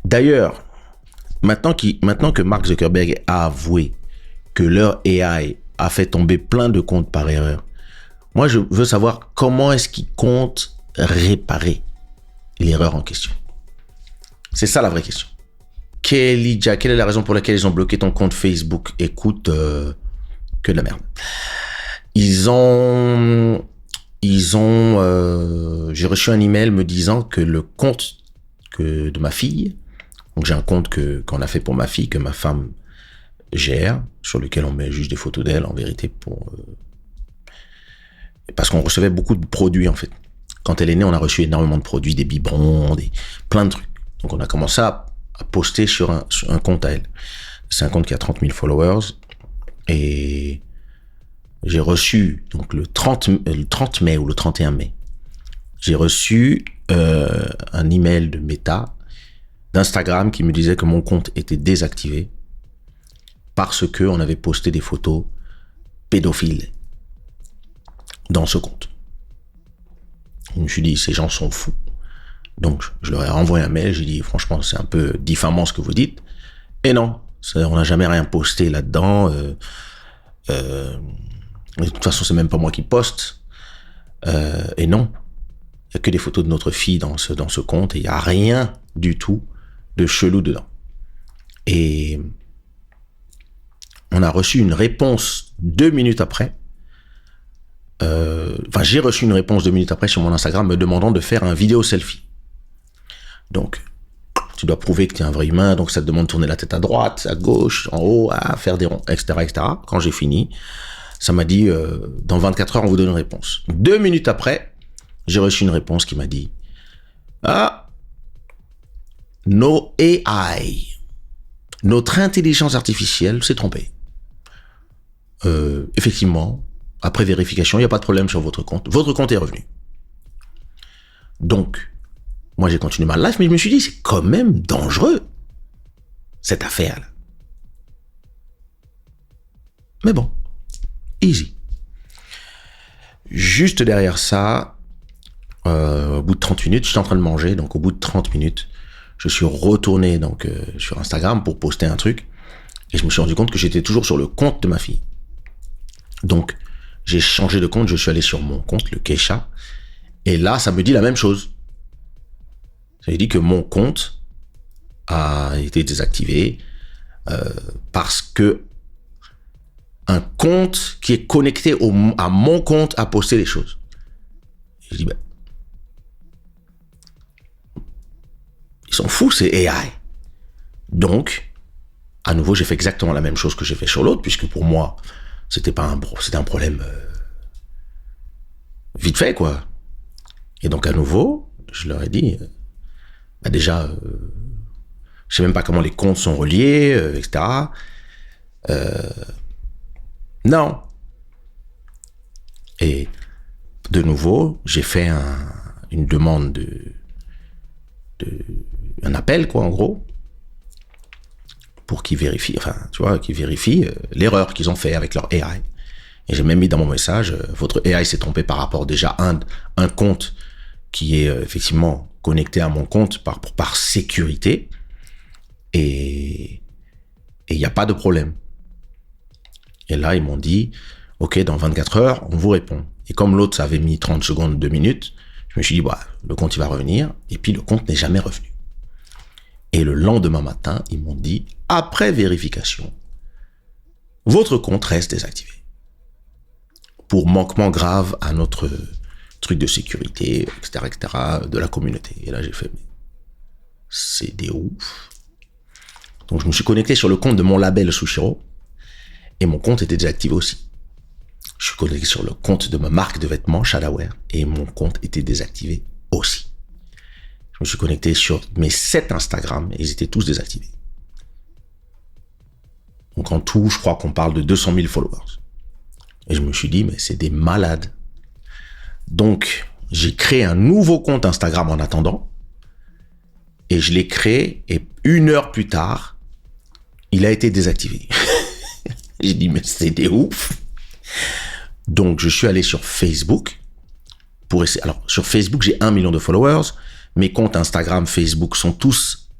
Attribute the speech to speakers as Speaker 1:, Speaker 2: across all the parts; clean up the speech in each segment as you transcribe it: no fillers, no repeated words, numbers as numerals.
Speaker 1: D'ailleurs, maintenant que Mark Zuckerberg a avoué que leur AI a fait tomber plein de comptes par erreur, moi, je veux savoir comment est-ce qu'ils comptent réparer l'erreur en question. C'est ça la vraie question. Kelly, quelle est la raison pour laquelle ils ont bloqué ton compte Facebook? Écoute, que de la merde. J'ai reçu un email me disant que le compte de ma fille, donc j'ai un compte qu'on a fait pour ma fille, que ma femme gère, sur lequel on met juste des photos d'elle, en vérité, parce qu'on recevait beaucoup de produits, en fait. Quand elle est née, on a reçu énormément de produits, des biberons, plein de trucs. Donc on a commencé à poster sur un compte à elle. C'est un compte qui a 30 000 followers. Et j'ai reçu, donc le 30 mai ou le 31 mai, j'ai reçu un email de Meta, d'Instagram, qui me disait que mon compte était désactivé parce qu'on avait posté des photos pédophiles dans ce compte. Je me suis dit, ces gens sont fous. Donc, je leur ai renvoyé un mail, j'ai dit, franchement, c'est un peu diffamant ce que vous dites. Et non, on n'a jamais rien posté là-dedans. De toute façon, c'est même pas moi qui poste. Et non, il n'y a que des photos de notre fille dans ce compte et il n'y a rien du tout de chelou dedans. Et on a reçu une réponse 2 minutes après. J'ai reçu une réponse 2 minutes après sur mon Instagram me demandant de faire un vidéo selfie. Donc, tu dois prouver que tu es un vrai humain, donc ça te demande de tourner la tête à droite, à gauche, en haut, à faire des ronds, etc., etc. Quand j'ai fini, ça m'a dit, dans 24 heures, on vous donne une réponse. 2 minutes après, j'ai reçu une réponse qui m'a dit, no AI, notre intelligence artificielle s'est trompée. Effectivement, après vérification, il n'y a pas de problème sur votre compte. Votre compte est revenu. Donc, moi, j'ai continué ma life, mais je me suis dit, c'est quand même dangereux, cette affaire-là. Mais bon, easy. Juste derrière ça, au bout de 30 minutes, j'étais en train de manger, donc au bout de 30 minutes, je suis retourné sur Instagram pour poster un truc, et je me suis rendu compte que j'étais toujours sur le compte de ma fille. Donc, j'ai changé de compte, je suis allé sur mon compte, le Kesha, et là, ça me dit la même chose. Ça me dit que mon compte a été désactivé parce que un compte qui est connecté à mon compte a posté les choses. Et je dis, ils sont fous, c'est AI. Donc, à nouveau, j'ai fait exactement la même chose que j'ai fait sur l'autre, puisque pour moi, c'était un problème vite fait, quoi. Et donc, à nouveau, je leur ai dit, déjà, je sais même pas comment les comptes sont reliés, etc. Non. Et de nouveau, j'ai fait une demande un appel, quoi, en gros, pour qu'ils vérifient, l'erreur qu'ils ont fait avec leur AI. Et j'ai même mis dans mon message, votre AI s'est trompé par rapport déjà à un compte qui est effectivement connecté à mon compte par sécurité. Et il n'y a pas de problème. Et là, ils m'ont dit, OK, dans 24 heures, on vous répond. Et comme l'autre, ça avait mis 30 secondes, 2 minutes, je me suis dit, le compte, il va revenir. Et puis, le compte n'est jamais revenu. Et le lendemain matin, ils m'ont dit, après vérification, votre compte reste désactivé. Pour manquement grave à notre truc de sécurité, etc., de la communauté. Et là, j'ai fait, mais c'est des ouf. Donc, je me suis connecté sur le compte de mon label Sushiro et mon compte était désactivé aussi. Je suis connecté sur le compte de ma marque de vêtements, Shadaware, et mon compte était désactivé aussi. Je me suis connecté sur mes 7 Instagram et ils étaient tous désactivés. Donc, en tout, je crois qu'on parle de 200 000 followers. Et je me suis dit, mais c'est des malades. Donc, j'ai créé un nouveau compte Instagram en attendant. Et je l'ai créé. Et 1 heure plus tard, il a été désactivé. J'ai dit, mais c'est des ouf. Donc, je suis allé sur Facebook pour essayer. Alors, sur Facebook, j'ai 1 million de followers. Mes comptes Instagram, Facebook sont tous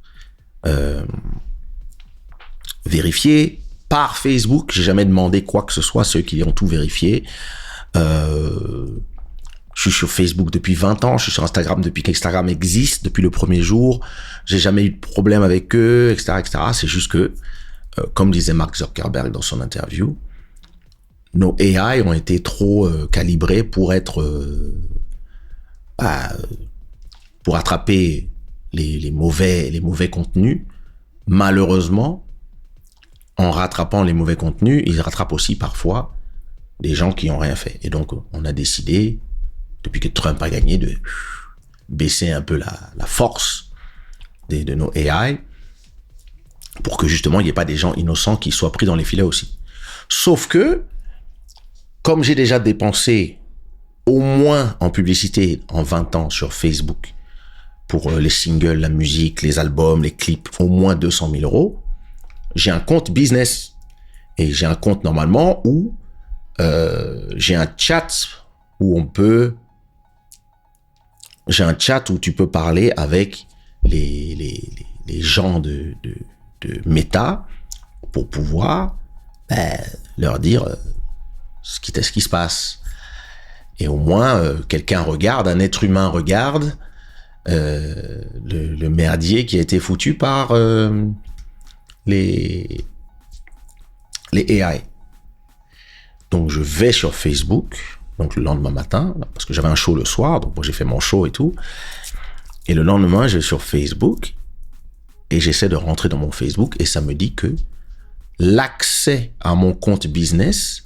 Speaker 1: vérifié par Facebook. J'ai jamais demandé quoi que ce soit, ceux qui ont tout vérifié. Je suis sur Facebook depuis 20 ans, je suis sur Instagram depuis qu'Instagram existe, depuis le premier jour. J'ai jamais eu de problème avec eux, etc., etc. C'est juste que, comme disait Mark Zuckerberg dans son interview, nos AI ont été trop calibrés pour être, pour attraper les mauvais contenus. Malheureusement, en rattrapant les mauvais contenus, ils rattrapent aussi parfois des gens qui ont rien fait. Et donc, on a décidé, depuis que Trump a gagné, de baisser un peu la force de nos AI pour que justement, il n'y ait pas des gens innocents qui soient pris dans les filets aussi. Sauf que, comme j'ai déjà dépensé au moins en publicité en 20 ans sur Facebook pour les singles, la musique, les albums, les clips, au moins 200 000 euros, j'ai un compte business. Et j'ai un compte normalement où j'ai un chat où j'ai un chat où tu peux parler avec les gens de Meta pour pouvoir leur dire ce qui se passe. Et au moins, quelqu'un regarde, un être humain regarde le merdier qui a été foutu par les AI. Donc, je vais sur Facebook, donc le lendemain matin, parce que j'avais un show le soir, donc moi j'ai fait mon show et tout. Et le lendemain, je vais sur Facebook et j'essaie de rentrer dans mon Facebook et ça me dit que l'accès à mon compte business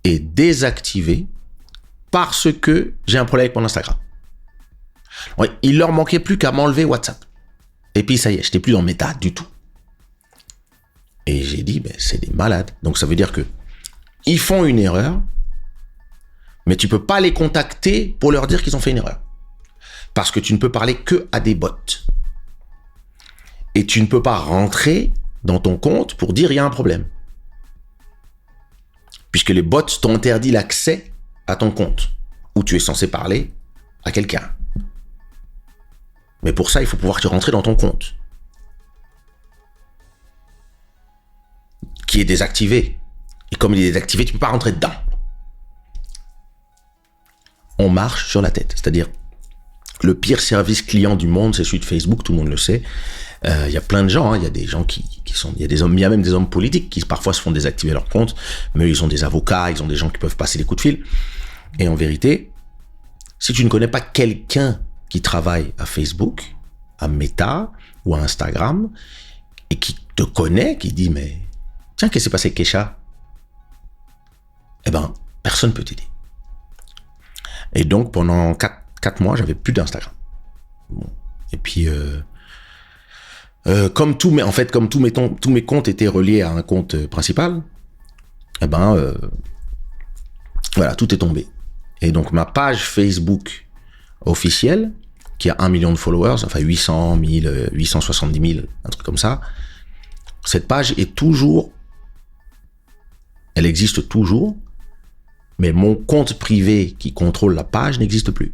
Speaker 1: est désactivé parce que j'ai un problème avec mon Instagram. Ouais, il leur manquait plus qu'à m'enlever WhatsApp. Et puis ça y est, j'étais plus dans Meta du tout. Et j'ai dit, c'est des malades. Donc ça veut dire que ils font une erreur, mais tu peux pas les contacter pour leur dire qu'ils ont fait une erreur. Parce que tu ne peux parler que à des bots. Et tu ne peux pas rentrer dans ton compte pour dire il y a un problème. Puisque les bots t'ont interdit l'accès à ton compte, où tu es censé parler à quelqu'un. Mais pour ça, il faut pouvoir te rentrer dans ton compte, qui est désactivé. Et comme il est désactivé, tu ne peux pas rentrer dedans. On marche sur la tête. C'est-à-dire, le pire service client du monde, c'est celui de Facebook, tout le monde le sait. Il y a plein de gens, il y a des gens qui sont, il y a même des hommes politiques qui parfois se font désactiver leur compte, mais ils ont des avocats, ils ont des gens qui peuvent passer des coups de fil. Et en vérité, si tu ne connais pas quelqu'un qui travaille à Facebook, à Meta ou à Instagram, et qui te connaît, qui dit, mais tiens, qu'est-ce qui s'est passé avec Kesha? Eh ben, personne ne peut t'aider. Et donc, pendant 4 mois, j'avais plus d'Instagram. Bon. Et puis, comme tous mes comptes étaient reliés à un compte principal, eh ben, voilà, tout est tombé. Et donc, ma page Facebook officielle, qui a 1 million de followers, enfin 800 000, 870 000, un truc comme ça, cette page est toujours, elle existe toujours, mais mon compte privé qui contrôle la page n'existe plus.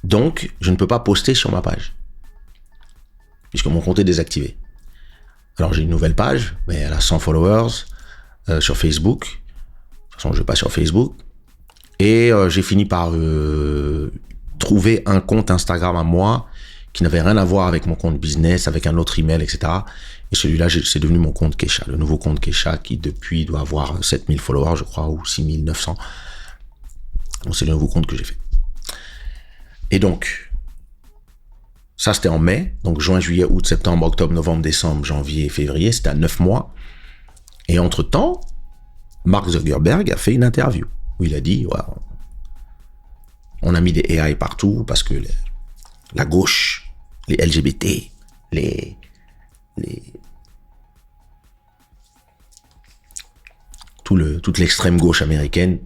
Speaker 1: Donc, je ne peux pas poster sur ma page, puisque mon compte est désactivé. Alors, j'ai une nouvelle page, mais elle a 100 followers sur Facebook. De toute façon, je ne vais pas sur Facebook. Et j'ai fini par trouver un compte Instagram à moi qui n'avait rien à voir avec mon compte business, avec un autre email, etc. Et celui-là, c'est devenu mon compte Kesha, le nouveau compte Kesha qui, depuis, doit avoir 7000 followers, je crois, ou 6900. Donc, c'est le nouveau compte que j'ai fait. Et donc, ça, c'était en mai. Donc, juin, juillet, août, septembre, octobre, novembre, décembre, janvier, février. C'était à 9 mois. Et entre-temps, Mark Zuckerberg a fait une interview où il a dit, ouais, on a mis des AI partout parce que la gauche, les LGBT, toute l'extrême gauche américaine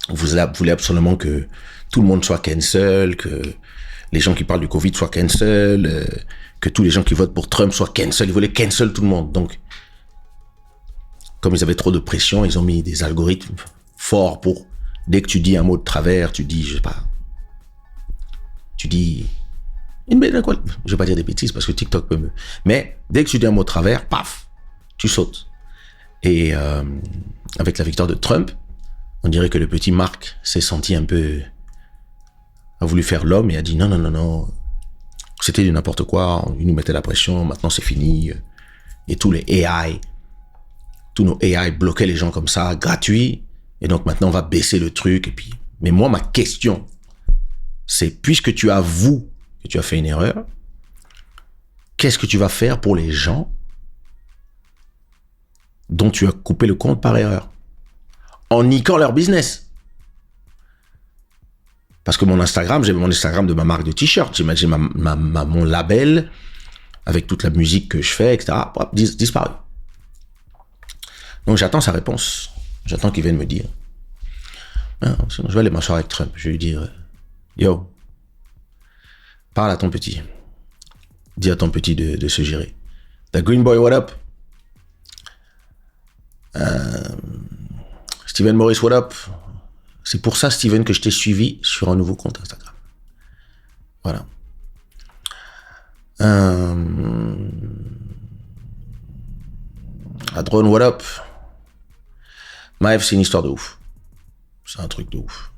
Speaker 1: voulait absolument que tout le monde soit cancel, que les gens qui parlent du Covid soient cancel, que tous les gens qui votent pour Trump soient cancel. Ils voulaient cancel tout le monde. Donc, comme ils avaient trop de pression, ils ont mis des algorithmes forts pour, dès que tu dis un mot de travers, tu dis, je sais pas, tu dis Je vais pas dire des bêtises parce que TikTok peut me... Mais dès que tu dis un mot de travers, paf, tu sautes. Et avec la victoire de Trump, on dirait que le petit Mark s'est senti un peu... a voulu faire l'homme et a dit non. C'était du n'importe quoi, il nous mettait la pression, maintenant c'est fini. Et tous les AI, tous nos AI bloquaient les gens comme ça, gratuits. Et donc maintenant on va baisser le truc. Et puis... Mais moi, ma question, c'est puisque tu avoues que tu as fait une erreur, qu'est-ce que tu vas faire pour les gens dont tu as coupé le compte par erreur, en niquant leur business? Parce que mon Instagram, j'ai mon Instagram de ma marque de t-shirt, j'ai mon label avec toute la musique que je fais, etc. Disparu. Donc j'attends sa réponse. J'attends qu'il vienne me dire. Sinon je vais aller m'asseoir avec Trump. Je vais lui dire, yo, parle à ton petit. Dis à ton petit de se gérer. The Green Boy, what up? Steven Morris, what up? C'est pour ça, Steven, que je t'ai suivi sur un nouveau compte Instagram. Voilà. Adron, what up? Maëv, c'est une histoire de ouf. C'est un truc de ouf.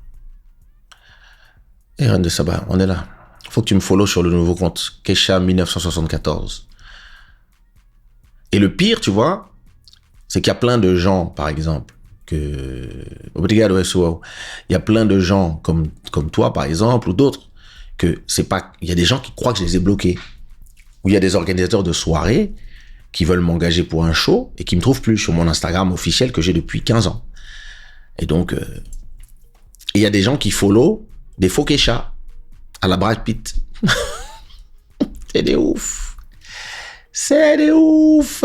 Speaker 1: Et Reine de Saba, on est là. Faut que tu me follow sur le nouveau compte. Kesha 1974. Et le pire, tu vois, c'est qu'il y a plein de gens, par exemple, il y a plein de gens comme toi, par exemple, ou d'autres, que c'est pas, il y a des gens qui croient que je les ai bloqués. Ou il y a des organisateurs de soirées qui veulent m'engager pour un show et qui me trouvent plus sur mon Instagram officiel que j'ai depuis 15 ans. Et donc, il y a des gens qui follow des faux Kesha à la Brad Pitt. C'est des ouf. C'est des ouf.